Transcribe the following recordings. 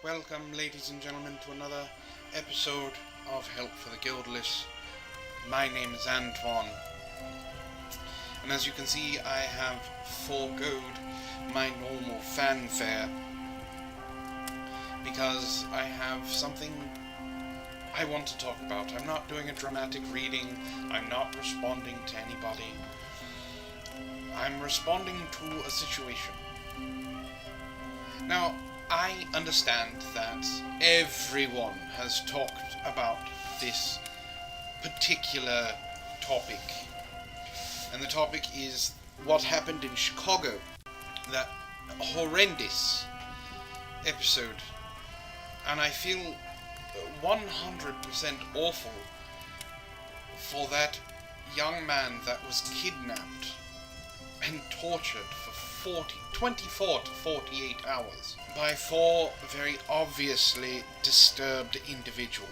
Welcome, ladies and gentlemen, to another episode of Help for the Guildless. My name is Antoine, and as you can see, I have foregoed my normal fanfare because I have something I want to talk about. I'm not doing a dramatic reading, I'm not responding to anybody. I'm responding to a situation. Now, I understand that everyone has talked about this particular topic, and the topic is what happened in Chicago, that horrendous episode, and I feel 100% awful for that young man that was kidnapped and tortured for 24 to 48 hours by four very obviously disturbed individuals.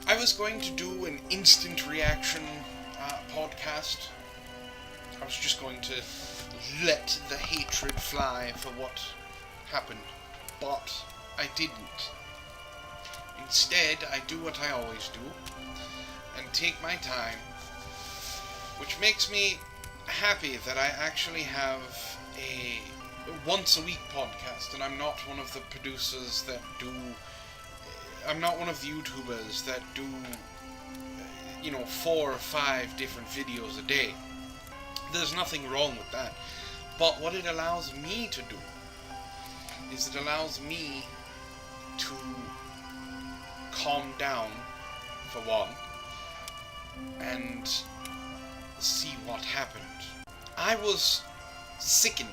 I was going to do an instant reaction podcast. I was just going to let the hatred fly for what happened, but I didn't. Instead, I do what I always do, and take my time, which makes me happy that I actually have a once-a-week podcast, and I'm not one of the producers that do... I'm not one of the YouTubers that do, 4 or 5 different videos a day. There's nothing wrong with that. But what it allows me to do is it allows me to calm down, for one, and see what happened. I was sickened.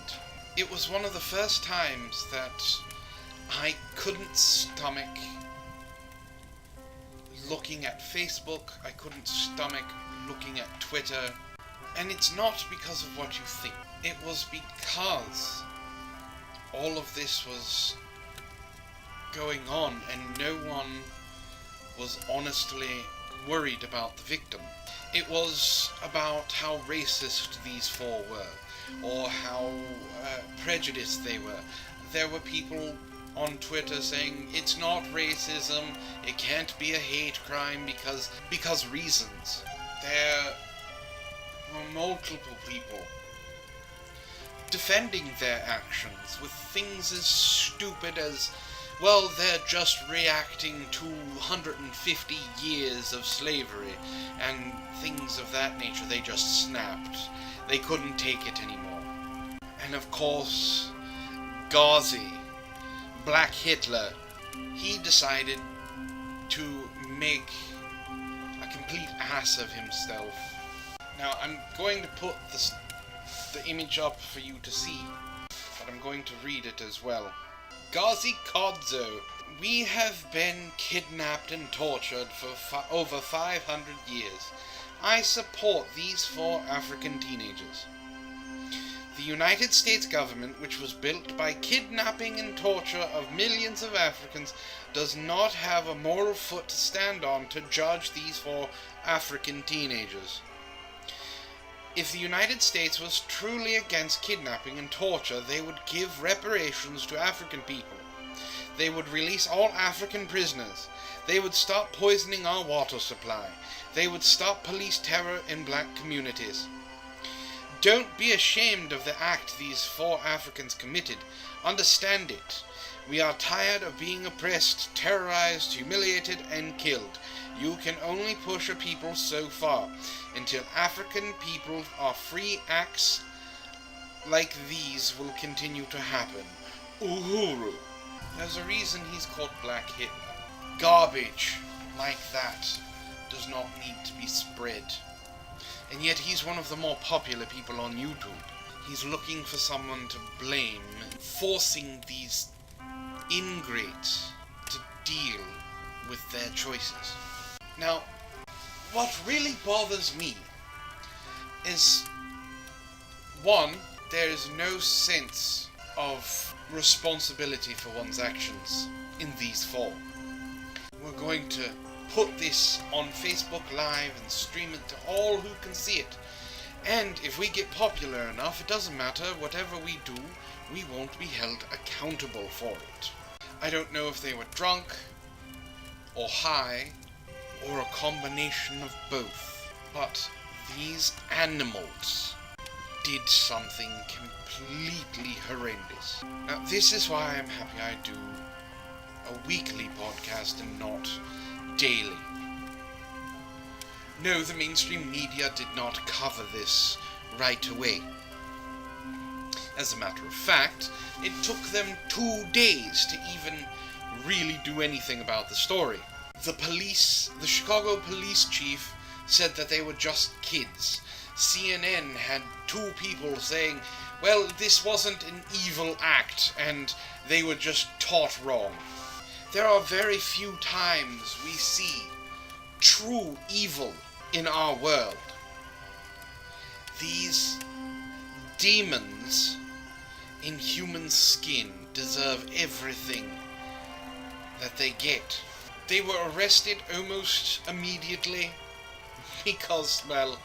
It was one of the first times that I couldn't stomach looking at Facebook, I couldn't stomach looking at Twitter, and it's not because of what you think. It was because all of this was going on and no one was honestly worried about the victim. It was about how racist these four were, or how prejudiced they were. There were people on Twitter saying it's not racism, it can't be a hate crime because reasons. There were multiple people defending their actions with things as stupid as, well, they're just reacting to 150 years of slavery, and things of that nature. They just snapped. They couldn't take it anymore. And of course, Ghazi, Black Hitler, he decided to make a complete ass of himself. Now, I'm going to put the image up for you to see, but I'm going to read it as well. Ghazi Kodzo, we have been kidnapped and tortured for over 500 years. I support these 4 African teenagers. The United States government, which was built by kidnapping and torture of millions of Africans, does not have a moral foot to stand on to judge these 4 African teenagers. If the United States was truly against kidnapping and torture, they would give reparations to African people. They would release all African prisoners. They would stop poisoning our water supply. They would stop police terror in black communities. Don't be ashamed of the act these 4 Africans committed. Understand it. We are tired of being oppressed, terrorized, humiliated, and killed. You can only push a people so far. Until African people are free, acts like these will continue to happen. Uhuru. There's a reason he's called Black Hitler. Garbage like that does not need to be spread. And yet he's one of the more popular people on YouTube. He's looking for someone to blame, forcing these ingrates to deal with their choices. Now, what really bothers me is, one, there is no sense of responsibility for one's actions in these 4. We're going to put this on Facebook Live and stream it to all who can see it. And if we get popular enough, it doesn't matter, whatever we do, we won't be held accountable for it. I don't know if they were drunk, or high, or a combination of both, but these animals did something completely horrendous. Now, this is why I'm happy I do a weekly podcast and not daily. No, the mainstream media did not cover this right away. As a matter of fact, it took them 2 days to even really do anything about the story. The Chicago police chief said that they were just kids. CNN had 2 people saying, well, this wasn't an evil act, and they were just taught wrong. There are very few times we see true evil in our world. These demons in human skin deserve everything that they get. They were arrested almost immediately because, well,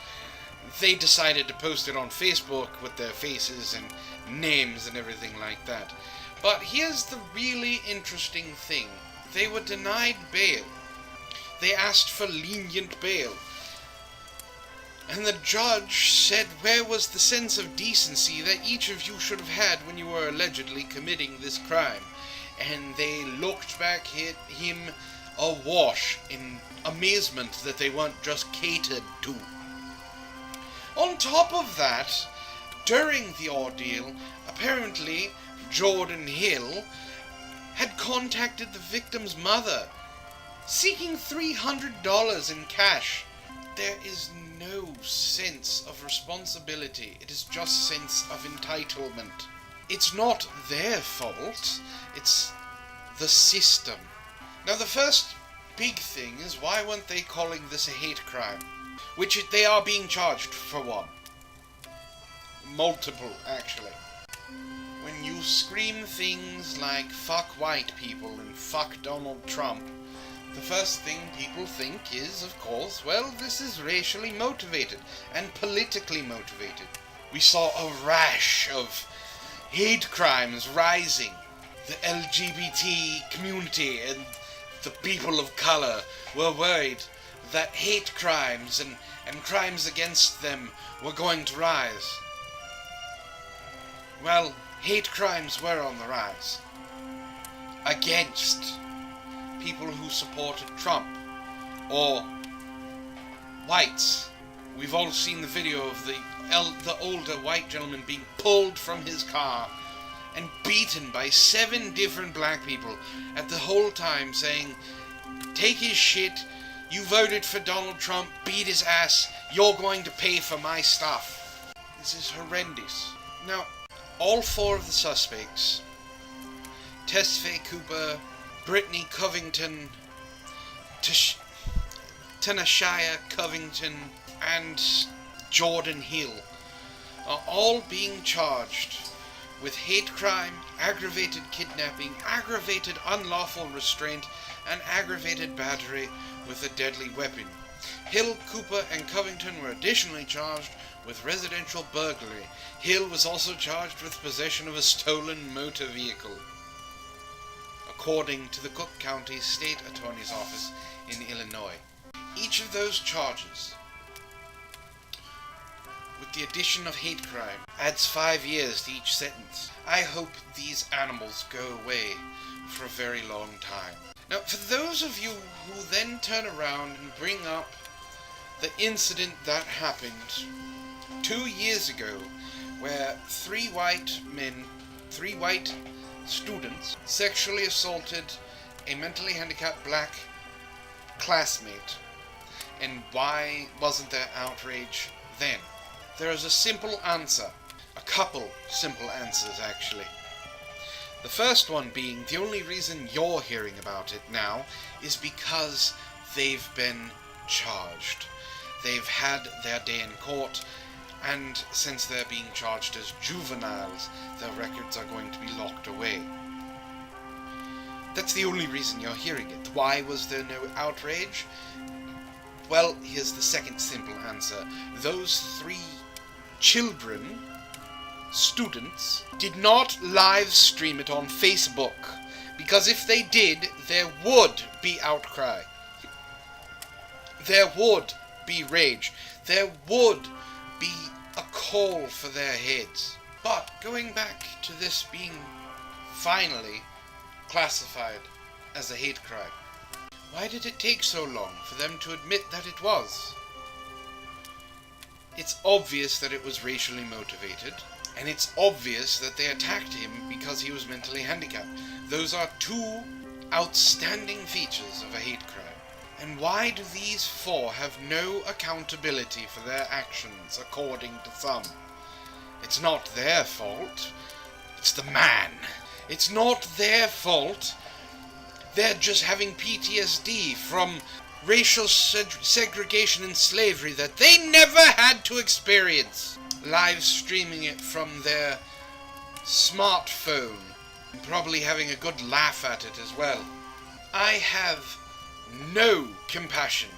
they decided to post it on Facebook with their faces and names and everything like that. But here's the really interesting thing. They were denied bail. They asked for lenient bail. And the judge said, where was the sense of decency that each of you should have had when you were allegedly committing this crime? And they looked back at him awash in amazement that they weren't just catered to. On top of that, during the ordeal, apparently Jordan Hill had contacted the victim's mother, seeking $300 in cash. There is no sense of responsibility. It is just sense of entitlement. It's not their fault. It's the system. Now, the first big thing is, why weren't they calling this a hate crime? Which they are being charged for one. Multiple, actually. When you scream things like fuck white people and fuck Donald Trump, the first thing people think is, of course, well, this is racially motivated and politically motivated. We saw a rash of hate crimes rising. The LGBT community and the people of color were worried that hate crimes and crimes against them were going to rise. Well, hate crimes were on the rise. Against people who supported Trump, or whites. We've all seen the video of the older white gentleman being pulled from his car and beaten by 7 different black people at the whole time saying, take his shit, you voted for Donald Trump, beat his ass, you're going to pay for my stuff. This is horrendous. Now, all 4 of the suspects, Tesfaye Cooper, Brittany Covington, Tanashia Covington, and Jordan Hill, are all being charged with hate crime, aggravated kidnapping, aggravated unlawful restraint, and aggravated battery with a deadly weapon. Hill, Cooper, and Covington were additionally charged with residential burglary. Hill was also charged with possession of a stolen motor vehicle, according to the Cook County State Attorney's Office in Illinois. Each of those charges, with the addition of hate crime, adds 5 years to each sentence. I hope these animals go away for a very long time. Now, for those of you who then turn around and bring up the incident that happened 2 years ago, where 3 white students sexually assaulted a mentally handicapped black classmate, and why wasn't there outrage then? There is a simple answer. A couple simple answers, actually. The first one being, the only reason you're hearing about it now is because they've been charged. They've had their day in court, and since they're being charged as juveniles, their records are going to be locked away. That's the only reason you're hearing it. Why was there no outrage? Well, here's the second simple answer. Those 3 students, did not live stream it on Facebook. Because if they did, there would be outcry. There would be rage. There would be a call for their heads. But going back to this being finally classified as a hate crime, why did it take so long for them to admit that it was? It's obvious that it was racially motivated, and it's obvious that they attacked him because he was mentally handicapped. Those are two outstanding features of a hate crime. And why do these four have no accountability for their actions, according to some? It's not their fault. It's the man. It's not their fault. They're just having PTSD from racial segregation and slavery that they never had to experience. Live streaming it from their smartphone, and probably having a good laugh at it as well. I have no compassion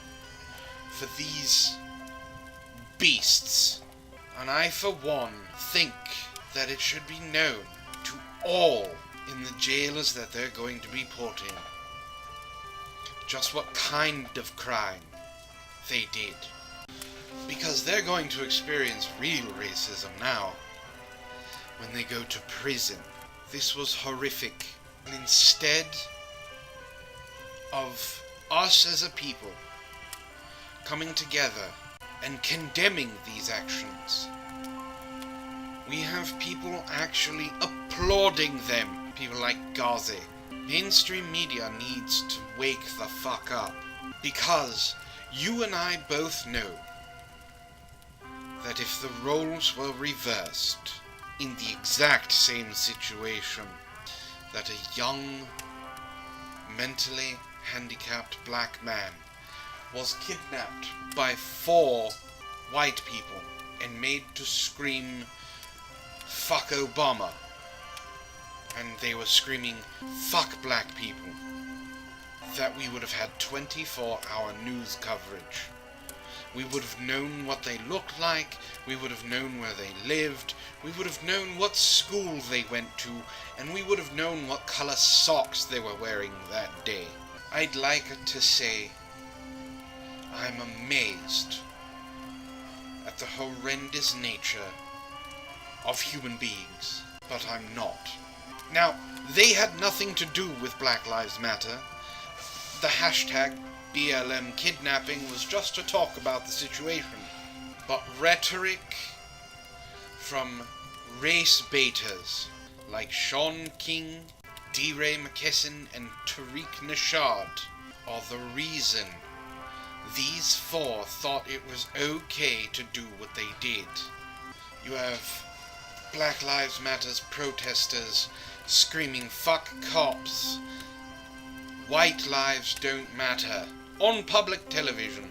for these beasts, and I for one think that it should be known to all in the jailers that they're going to be put in just what kind of crime they did. Because they're going to experience real racism now when they go to prison. This was horrific. And instead of us as a people coming together and condemning these actions, we have people actually applauding them. People like Gazi. Mainstream media needs to wake the fuck up. Because you and I both know that if the roles were reversed in the exact same situation, that a young, mentally handicapped black man was kidnapped by 4 white people and made to scream, "Fuck Obama," and they were screaming, "Fuck black people," that we would have had 24-hour news coverage. We would have known what they looked like, we would have known where they lived, we would have known what school they went to, and we would have known what color socks they were wearing that day. I'd like to say I'm amazed at the horrendous nature of human beings, but I'm not. Now, they had nothing to do with Black Lives Matter. The hashtag BLM kidnapping was just to talk about the situation. But rhetoric from race baiters like Sean King, D-Ray McKesson, and Tariq Nashad are the reason these 4 thought it was okay to do what they did. You have Black Lives Matter's protesters screaming "fuck cops," "white lives don't matter" on public television.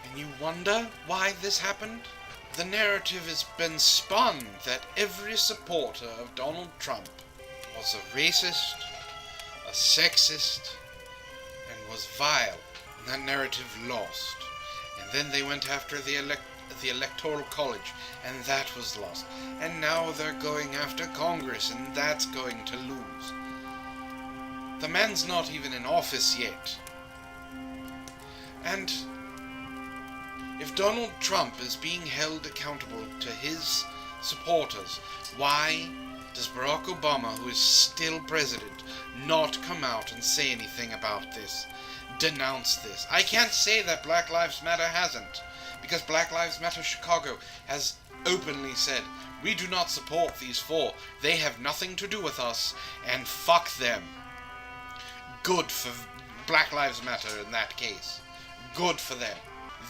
And you wonder why this happened? The narrative has been spun that every supporter of Donald Trump was a racist, a sexist, and was vile. And that narrative lost. And then they went after the Electoral College, and that was lost. And now they're going after Congress, and that's going to lose. The man's not even in office yet. And if Donald Trump is being held accountable to his supporters, why does Barack Obama, who is still president, not come out and say anything about this? Denounce this. I can't say that Black Lives Matter hasn't, because Black Lives Matter Chicago has openly said, "We do not support these 4. They have nothing to do with us, and fuck them." Good for Black Lives Matter in that case. Good for them.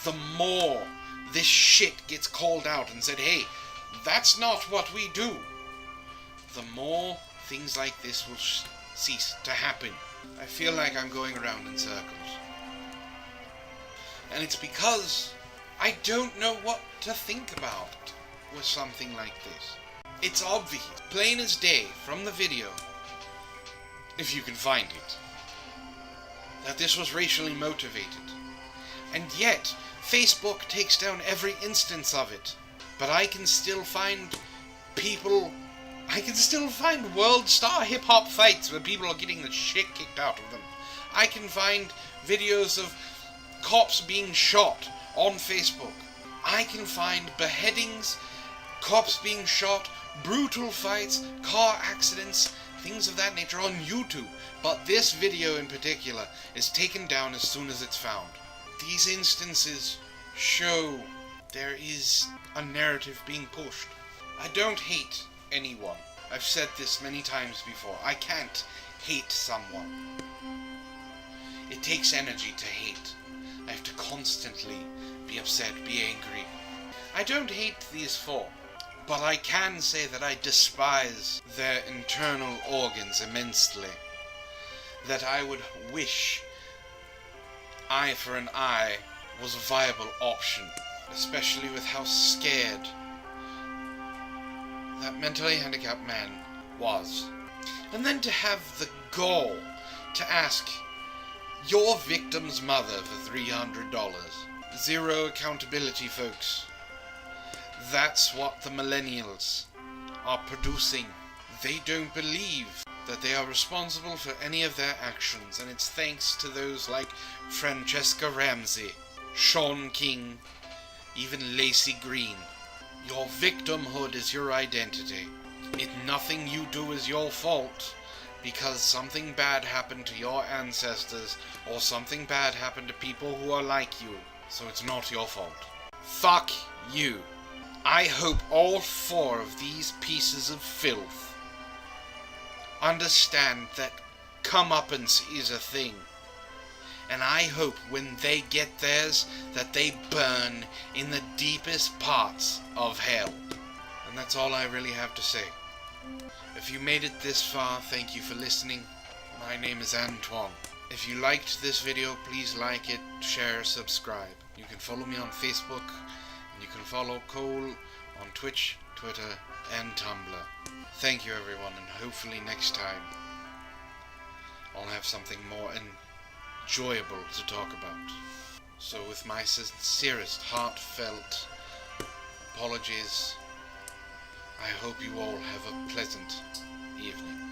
The more this shit gets called out and said, "Hey, that's not what we do," the more things like this will cease to happen. I feel like I'm going around in circles. And it's because I don't know what to think about with something like this. It's obvious, plain as day, from the video, if you can find it, that this was racially motivated. And yet, Facebook takes down every instance of it. But I can still find people I can still find world star hip-hop fights where people are getting the shit kicked out of them. I can find videos of cops being shot on Facebook. I can find beheadings, cops being shot, brutal fights, car accidents, things of that nature on YouTube. But this video in particular is taken down as soon as it's found. These instances show there is a narrative being pushed. I don't hate anyone. I've said this many times before. I can't hate someone. It takes energy to hate. I have to constantly be upset, be angry. I don't hate these four, but I can say that I despise their internal organs immensely. That I would wish eye for an eye was a viable option, especially with how scared that mentally handicapped man was. And then to have the gall to ask your victim's mother for $300. Zero accountability, folks. That's what the millennials are producing. They don't believe that they are responsible for any of their actions, and it's thanks to those like Francesca Ramsey, Sean King, even Lacey Green. Your victimhood is your identity. Nothing you do is your fault because something bad happened to your ancestors or something bad happened to people who are like you. So it's not your fault. Fuck you. I hope all four of these pieces of filth understand that comeuppance is a thing. And I hope when they get theirs that they burn in the deepest parts of hell. And that's all I really have to say. If you made it this far, thank you for listening. My name is Antoine. If you liked this video, please like it, share, subscribe. You can follow me on Facebook, and you can follow Cole on Twitch, Twitter, and Tumblr. Thank you everyone, and hopefully next time I'll have something more enjoyable to talk about. So with my sincerest, heartfelt apologies, I hope you all have a pleasant evening.